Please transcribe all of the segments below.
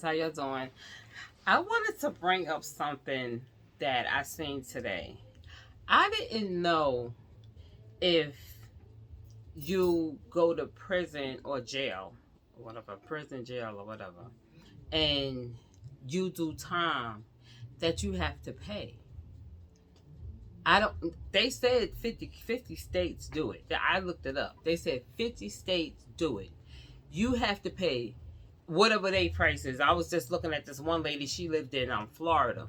How y'all doing? I wanted to bring up something that I seen today. I didn't know if you go to prison or jail, or whatever, prison, jail, or whatever, and you do time that you have to pay. I don't, they said 50 states do it. I looked it up. They said 50 states do it. You have to pay whatever they price is. I was just looking at this one lady. She lived in Florida.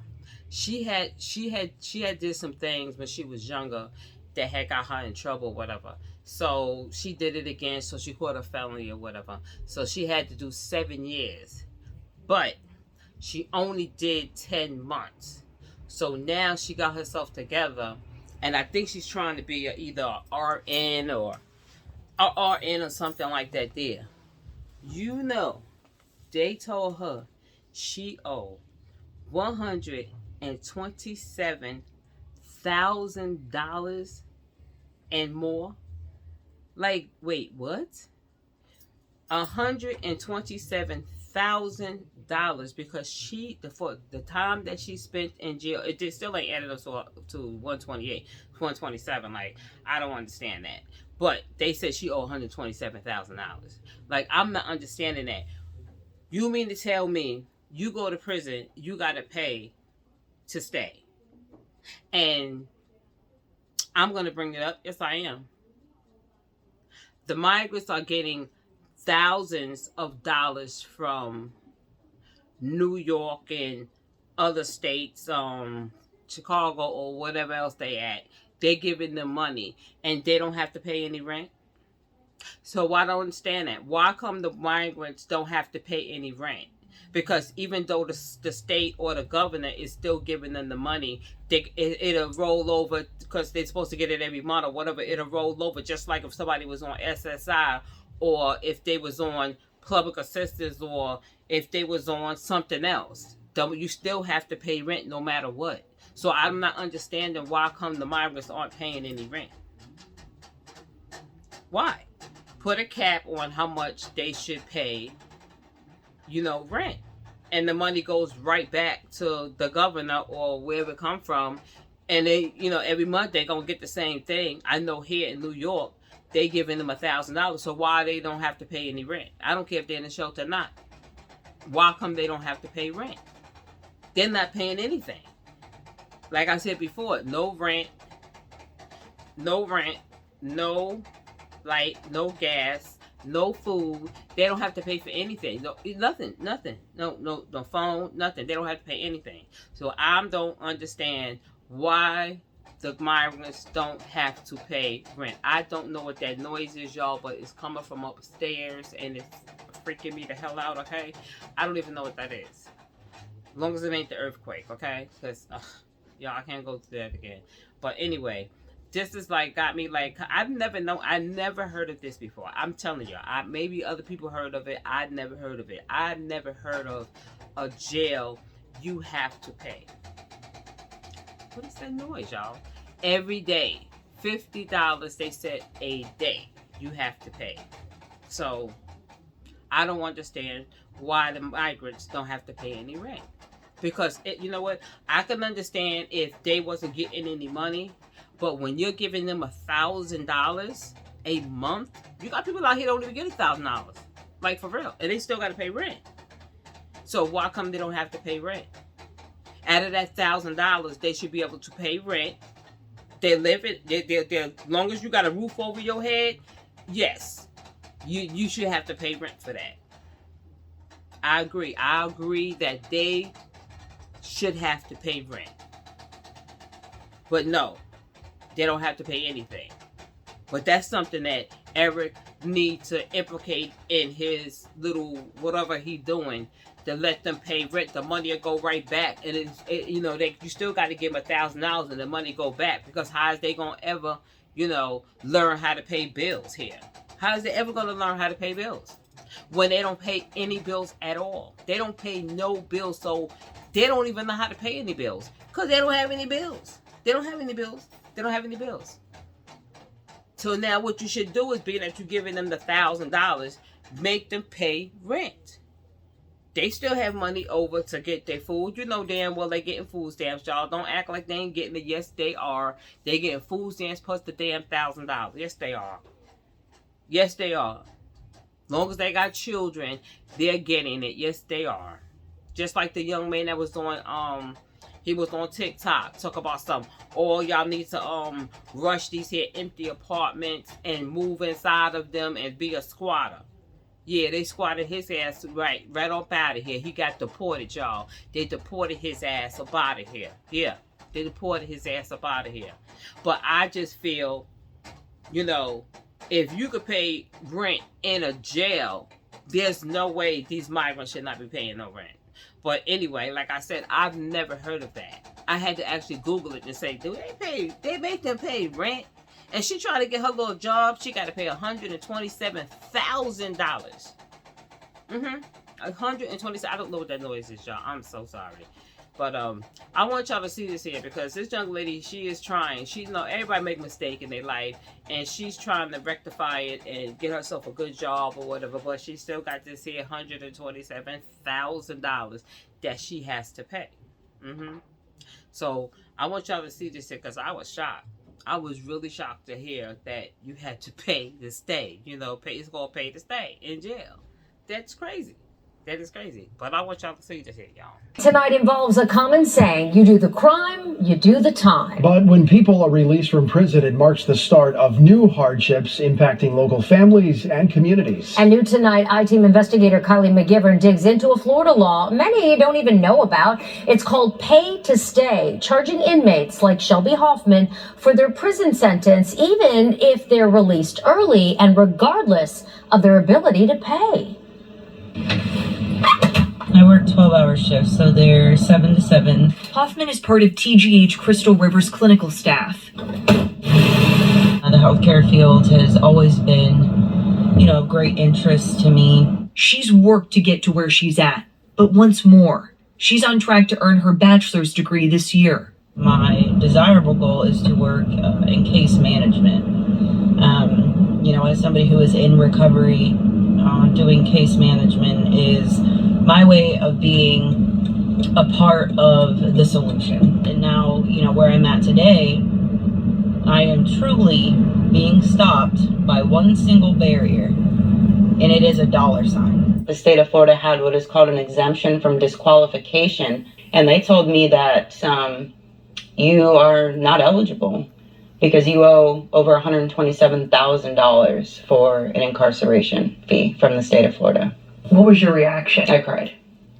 She had did some things when she was younger that had got her in trouble, whatever. So she did it again. So she caught a felony or whatever. So she had to do 7 years, but she only did 10 months. So now she got herself together, and I think she's trying to be either a RN or a RN or something like that. There, you know, they told her she owed $127,000 and more. Like, wait, what? $127,000 because for the time that she spent in jail, it just still ain't added up to 128, 127. Like, I don't understand that. But they said she owed $127,000. Like, I'm not understanding that. You mean to tell me you go to prison, you gotta pay to stay? And I'm gonna bring it up. Yes, I am. The migrants are getting thousands of dollars from New York and other states, Chicago or whatever else they at. They're giving them money and they don't have to pay any rent. So I don't understand that. Why come the migrants don't have to pay any rent? Because even though the state or the governor is still giving them the money, it'll roll over because they're supposed to get it every month or whatever. It'll roll over just like if somebody was on SSI or if they was on public assistance or if they was on something else. You still have to pay rent no matter what. So I'm not understanding why come the migrants aren't paying any rent. Why? Put a cap on how much they should pay, rent. And the money goes right back to the governor or wherever it come from. And they, every month they're going to get the same thing. I know here in New York, they giving them $1,000. So why they don't have to pay any rent? I don't care if they're in the shelter or not. Why come they don't have to pay rent? They're not paying anything. Like I said before, no rent, no light, no gas, no food. They don't have to pay for anything. No, nothing. No phone, nothing. They don't have to pay anything. So I don't understand why the migrants don't have to pay rent. I don't know what that noise is, y'all, but it's coming from upstairs and it's freaking me the hell out, okay? I don't even know what that is. As long as it ain't the earthquake, okay? Because, y'all, I can't go through that again. But anyway, this is like got me like I never heard of this before. I'm telling you, maybe other people heard of it. I never heard of it. I never heard of a jail you have to pay. What is that noise, y'all? Every day, $50. They said a day you have to pay. So I don't understand why the migrants don't have to pay any rent. Because you know what? I can understand if they wasn't getting any money. But when you're giving them $1,000 a month, you got people out here that don't even get $1,000, like for real, and they still got to pay rent. So why come they don't have to pay rent? Out of that $1,000, they should be able to pay rent. They live it. They're, as long as you got a roof over your head, yes, you should have to pay rent for that. I agree. I agree that they should have to pay rent, but no. They don't have to pay anything. But that's something that Eric needs to implicate in his little whatever he's doing to let them pay rent. The money will go right back. And, you still got to give them $1,000 and the money go back. Because how is they going to ever, learn how to pay bills here? How is they ever going to learn how to pay bills? When they don't pay any bills at all. They don't pay no bills. So they don't even know how to pay any bills. Because they don't have any bills. They don't have any bills. They don't have any bills. So now what you should do is, being that you're giving them the $1,000, make them pay rent. They still have money over to get their food. You know damn well they getting food stamps, y'all. Don't act like they ain't getting it. Yes, they are. They getting food stamps plus the damn $1,000. Yes, they are. Yes, they are. Long as they got children, they're getting it. Yes, they are. Just like the young man that was on he was on TikTok, talk about something. All y'all need to rush these here empty apartments and move inside of them and be a squatter. Yeah, they squatted his ass right up out of here. He got deported, y'all. They deported his ass up out of here. Yeah, they deported his ass up out of here. But I just feel, you know, if you could pay rent in a jail, there's no way these migrants should not be paying no rent. But anyway, like I said, I've never heard of that. I had to actually Google it and say, do they make them pay rent? And she trying to get her little job, she got to pay $127,000. $127,000. I don't know what that noise is, y'all. I'm so sorry. But I want y'all to see this here because this young lady, she is trying. She know everybody make mistake in their life, and she's trying to rectify it and get herself a good job or whatever. But she still got this here $127,000 that she has to pay. So I want y'all to see this here because I was shocked. I was really shocked to hear that you had to pay to stay. You know, it's called pay to stay in jail. That's crazy. That is crazy. But I want y'all to see this here, y'all. Tonight involves a common saying, you do the crime, you do the time. But when people are released from prison, it marks the start of new hardships impacting local families and communities. And new tonight, I-Team investigator Kylie McGivern digs into a Florida law many don't even know about. It's called pay to stay, charging inmates like Shelby Hoffman for their prison sentence, even if they're released early and regardless of their ability to pay. I work 12-hour shifts, so they're 7 to 7. Hoffman is part of TGH Crystal River's clinical staff. The healthcare field has always been, of great interest to me. She's worked to get to where she's at, but once more, she's on track to earn her bachelor's degree this year. My desirable goal is to work in case management. As somebody who is in recovery, doing case management is my way of being a part of the solution. And now, where I'm at today, I am truly being stopped by one single barrier, and it is a $sign. The state of Florida had what is called an exemption from disqualification, and they told me that you are not eligible because you owe over $127,000 for an incarceration fee from the state of Florida. What was your reaction? I cried.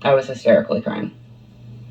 I was hysterically crying.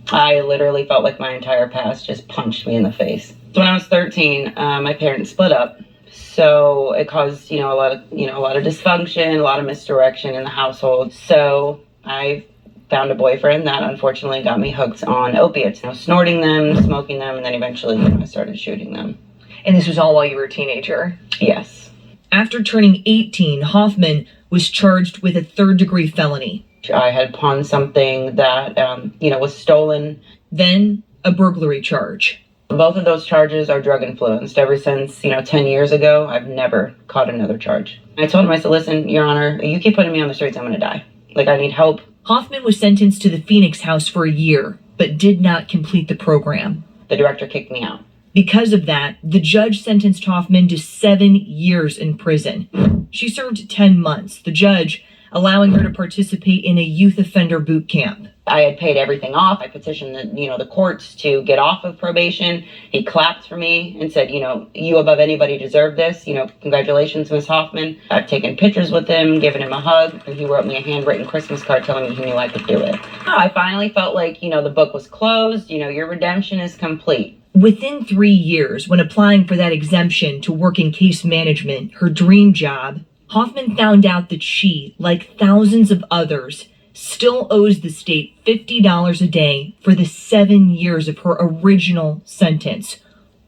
I literally felt like my entire past just punched me in the face. So when I was 13, my parents split up. So it caused, a lot of dysfunction, a lot of misdirection in the household. So I found a boyfriend that unfortunately got me hooked on opiates. Snorting them, smoking them, and then eventually I started shooting them. And this was all while you were a teenager? Yes. After turning 18, Hoffman was charged with a third-degree felony. I had pawned something that, was stolen. Then a burglary charge. Both of those charges are drug influenced. Ever since, 10 years ago, I've never caught another charge. I told him, I said, listen, Your Honor, you keep putting me on the streets, I'm going to die. I need help. Hoffman was sentenced to the Phoenix House for a year, but did not complete the program. The director kicked me out. Because of that, the judge sentenced Hoffman to 7 years in prison. She served 10 months, the judge allowing her to participate in a youth offender boot camp. I had paid everything off. I petitioned the courts to get off of probation. He clapped for me and said, you above anybody deserve this. Congratulations, Ms. Hoffman. I've taken pictures with him, given him a hug, and he wrote me a handwritten Christmas card telling me he knew I could do it. I finally felt like, the book was closed. Your redemption is complete. Within 3 years, when applying for that exemption to work in case management, her dream job, Hoffman found out that she, like thousands of others, still owes the state $50 a day for the 7 years of her original sentence,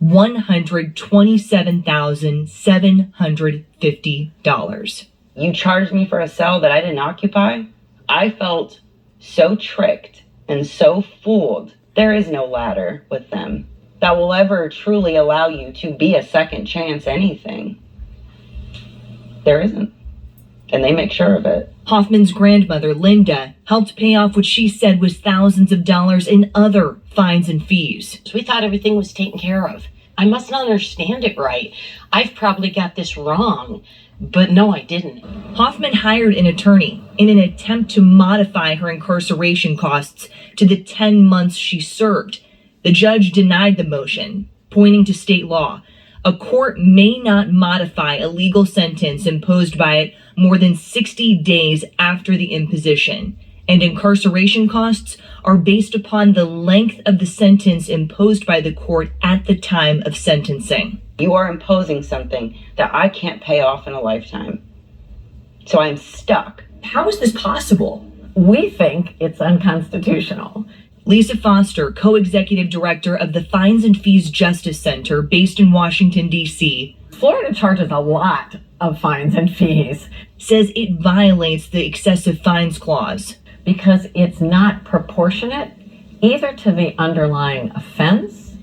$127,750. You charged me for a cell that I didn't occupy? I felt so tricked and so fooled. There is no ladder with them that will ever truly allow you to be a second chance anything. There isn't. and they make sure of it. Hoffman's grandmother, Linda, helped pay off what she said was thousands of dollars in other fines and fees. We thought everything was taken care of. I must not understand it right. I've probably got this wrong, but no, I didn't. Hoffman hired an attorney in an attempt to modify her incarceration costs to the 10 months she served. The judge denied the motion, pointing to state law. A court may not modify a legal sentence imposed by it more than 60 days after the imposition, and incarceration costs are based upon the length of the sentence imposed by the court at the time of sentencing. You are imposing something that I can't pay off in a lifetime. So I'm stuck. How is this possible? We think it's unconstitutional. Lisa Foster, co-executive director of the Fines and Fees Justice Center based in Washington, D.C., Florida charges a lot of fines and fees says it violates the excessive fines clause. because it's not proportionate either to the underlying offense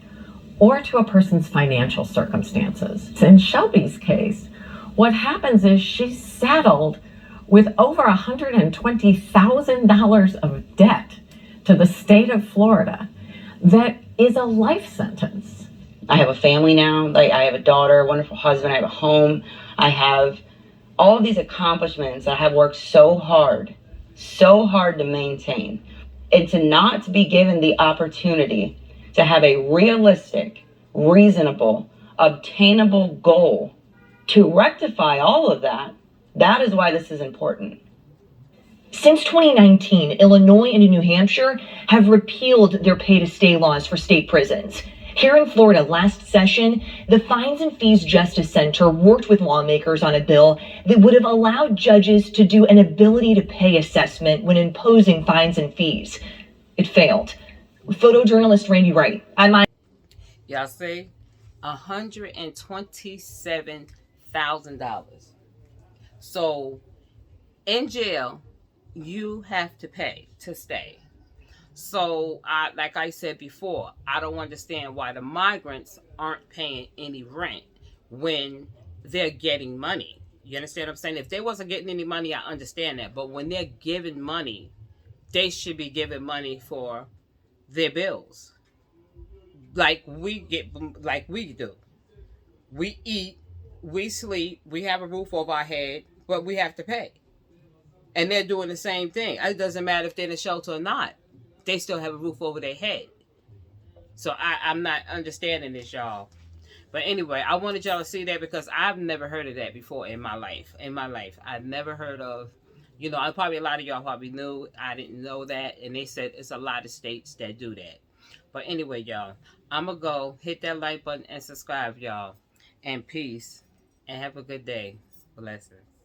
or to a person's financial circumstances. In Shelby's case, what happens is she's saddled with over $120,000 of debt to the state of Florida that is a life sentence. I have a family now. Like, I have a daughter, a wonderful husband. I have a home. I have all of these accomplishments I have worked so hard to maintain. And to not be given the opportunity to have a realistic, reasonable, obtainable goal to rectify all of that, that is why this is important. Since 2019, Illinois and New Hampshire have repealed their pay-to-stay laws for state prisons. Here in Florida, last session, the Fines and Fees Justice Center worked with lawmakers on a bill that would have allowed judges to do an ability to pay assessment when imposing fines and fees. It failed. Photojournalist Randy Wright. Y'all see? $127,000. So, in jail, you have to pay to stay. So, like I said before, I don't understand why the migrants aren't paying any rent when they're getting money. You understand what I'm saying? If they wasn't getting any money, I understand that. But when they're giving money, they should be giving money for their bills. Like we do. We eat, we sleep, we have a roof over our head, but we have to pay. And they're doing the same thing. It doesn't matter if they're in a shelter or not. They still have a roof over their head. So I'm not understanding this, y'all. But anyway, I wanted y'all to see that because I've never heard of that before in my life. I've never heard of, probably a lot of y'all probably knew. I didn't know that. And they said it's a lot of states that do that. But anyway, y'all, I'm going to go hit that like button and subscribe, y'all. And peace. And have a good day. Blessings.